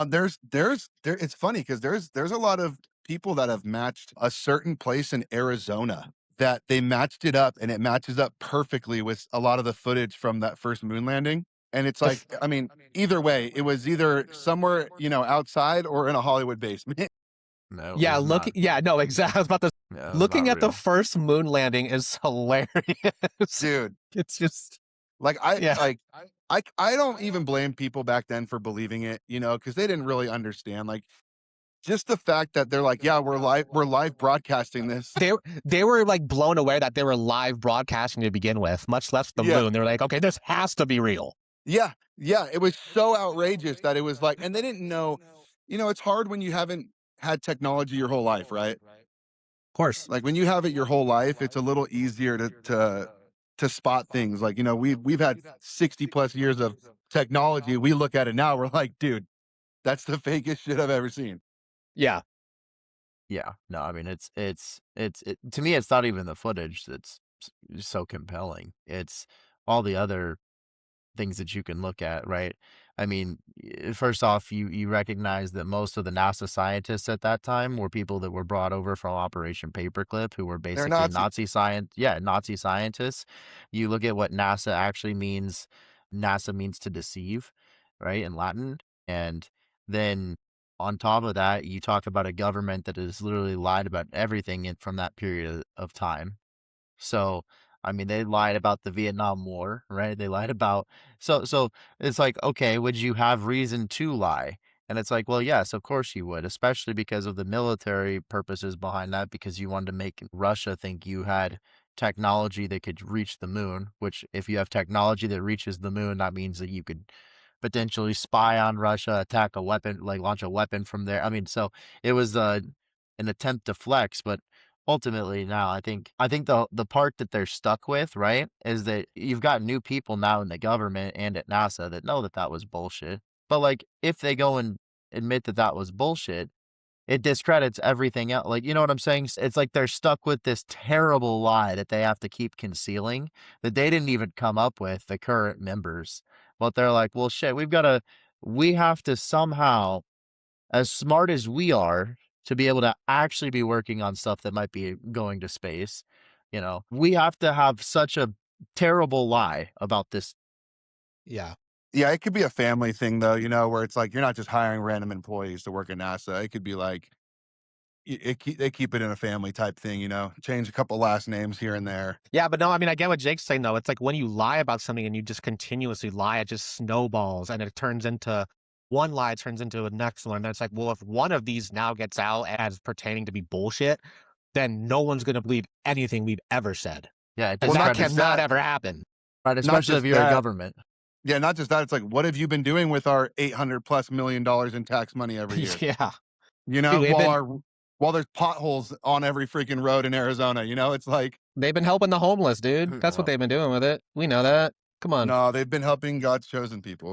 It's funny because there's a lot of people that have matched a certain place in Arizona that they matched it up and it matches up perfectly with a lot of the footage from that first moon landing. And it's The like, f I mean, either way, it was either somewhere, outside or in a Hollywood basement. No, it Yeah, was looking not. yeah, no, exactly. I was about to Yeah, it was looking not at the real. first moon landing is hilarious. Dude, It's just like I yeah. like I don't even blame people back then for believing it, because they didn't really understand. Like just the fact that they're like, yeah, we're live broadcasting this. They were, like, blown away that they were live broadcasting to begin with, much less the Yeah. moon. They were like, "Okay, this has to be real." Yeah, yeah, it was so outrageous that it was like and they didn't know it's hard when you haven't had technology your whole life, right? Of course. Like, when you have it your whole life, it's a little easier to spot things, like, we've had 60 plus years of technology, we look at it now, we're like, "Dude, that's the fakest shit I've ever seen." Yeah. Yeah, no, I mean, to me, it's not even the footage that's so compelling. It's all the other things that you can look at, right? I mean, first off, you recognize that most of the NASA scientists at that time were people that were brought over from Operation Paperclip, who were They're basically Nazi. Nazi scientists. You look at what NASA actually means. NASA means to deceive, right, in Latin, and then on top of that, you talk about a government that has literally lied about everything from that period of time. So, I mean, they lied about the Vietnam War, right? They lied about so it's like, okay, would you have reason to lie? And it's like, well, yes, of course you would, especially because of the military purposes behind that, because you wanted to make Russia think you had technology that could reach the moon, which if you have technology that reaches the moon, that means that you could potentially spy on Russia, attack a weapon, like launch a weapon from there. I mean, so it was an attempt to flex, but ultimately, now I think the part that they're stuck with, right, is that you've got new people now in the government and at NASA that know that that was bullshit. But, like, if they go and admit that that was bullshit, it discredits everything else. Like, you know what I'm saying? It's like they're stuck with this terrible lie that they have to keep concealing that they didn't even come up with, the current members. But they're like, "Well, shit, we have to somehow, as smart as we are, to be able to actually be working on stuff that might be going to space, we have to have such a terrible lie about this." Yeah. Yeah, it could be a family thing though, where it's like you're not just hiring random employees to work at NASA. It could be like they keep it in a family type thing, change a couple last names here and there. Yeah, but no, I mean, I get what Jake's saying, though. It's like when you lie about something and you just continuously lie, it just snowballs and it turns into one lie turns into a next one. And it's like, well, if one of these now gets out as pertaining to be bullshit, then no one's going to believe anything we've ever said. Yeah, it And Well, not that just discredits, cannot that, ever happen. right, not especially if just you're a that. government. Yeah, not just that. It's like, what have you been doing with our 800 plus $1 million in tax money every year? Yeah. You know, Dude, while our while there's potholes on every freaking road in Arizona, it's like, they've been helping the homeless, dude. That's what Well, they've been doing with it. We know that. Come on. no, they've been helping God's chosen people.